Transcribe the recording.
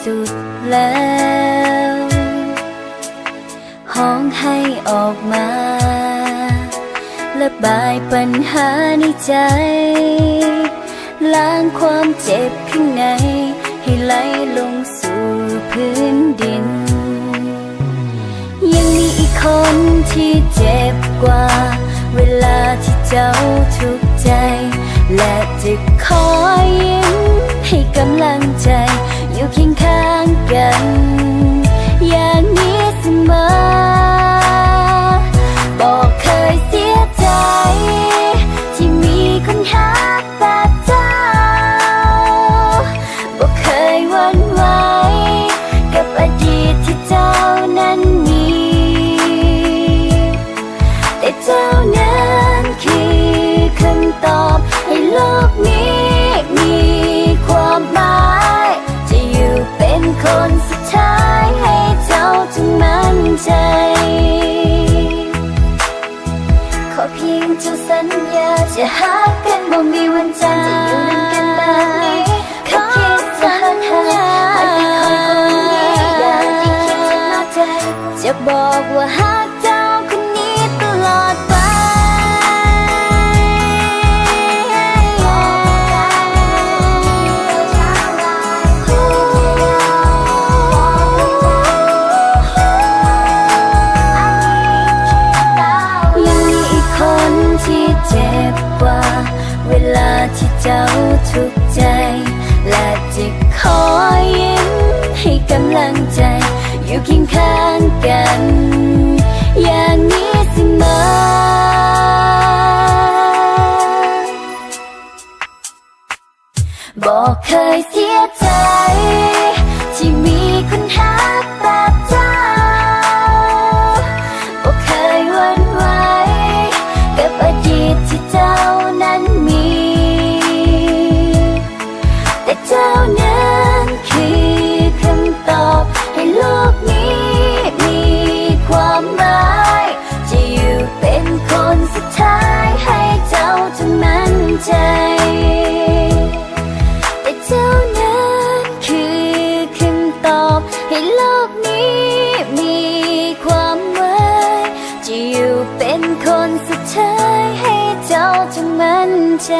สุดแล้วห้องให้ออกมาระบายปัญหาในใจล้างความเจ็บข้างในให้ไหลลงสู่พื้นดินยังมีอีกคนที่เจ็บกว่าเวลาที่เจ้าทุกข์ใจและจะคอยยิ้มให้กำลังใจอยู่เคียงข้างกันอย่างนี้เสมอบอกเคยเสียใจที่มีคนหาแบบเจ้าบอกเคยหวั่นไหวกับอดีตที่เจ้านั้นมีแต่เจ้านั้นคือคำตอบให้โลกนี้มีความหมายจะอยู่เป็นคนสุดท้ายให้เจ้าจงมั่นใจขอเพียงเจ้าสัญญาจะหากันบ่มีวันจางจะอยู่นำกันแบบนี้ขอคิดสัญญาให้ไปคอยคนนี้อย่าได้คิดจะนอกใจจะบอกว่าหากเจ้าคนนี้ตลอดไปที่เจ็บกว่าเวลาที่เจ้าทุกข์ใจและจะขอยิ้มให้กำลังใจอยู่เคียงข้างกันอย่างนี้เสมอบอกเคยเสียใจที่มีคนหาแบบเจ้าบอกเคยหวั่นไหวกับอดีตที่เจ้านั้นมีแต่เจ้านั้นคือคำตอบให้โลกนี้มีความหมายจะอยู่เป็นคนสุดท้ายให้เจ้าจงมั่นใจแต่เจ้านั้นคือคำตอบให้โลกนี้มีความหมายจะอยู่เป็นคนสุดท้ายให้เจ้าจงมั่นใจ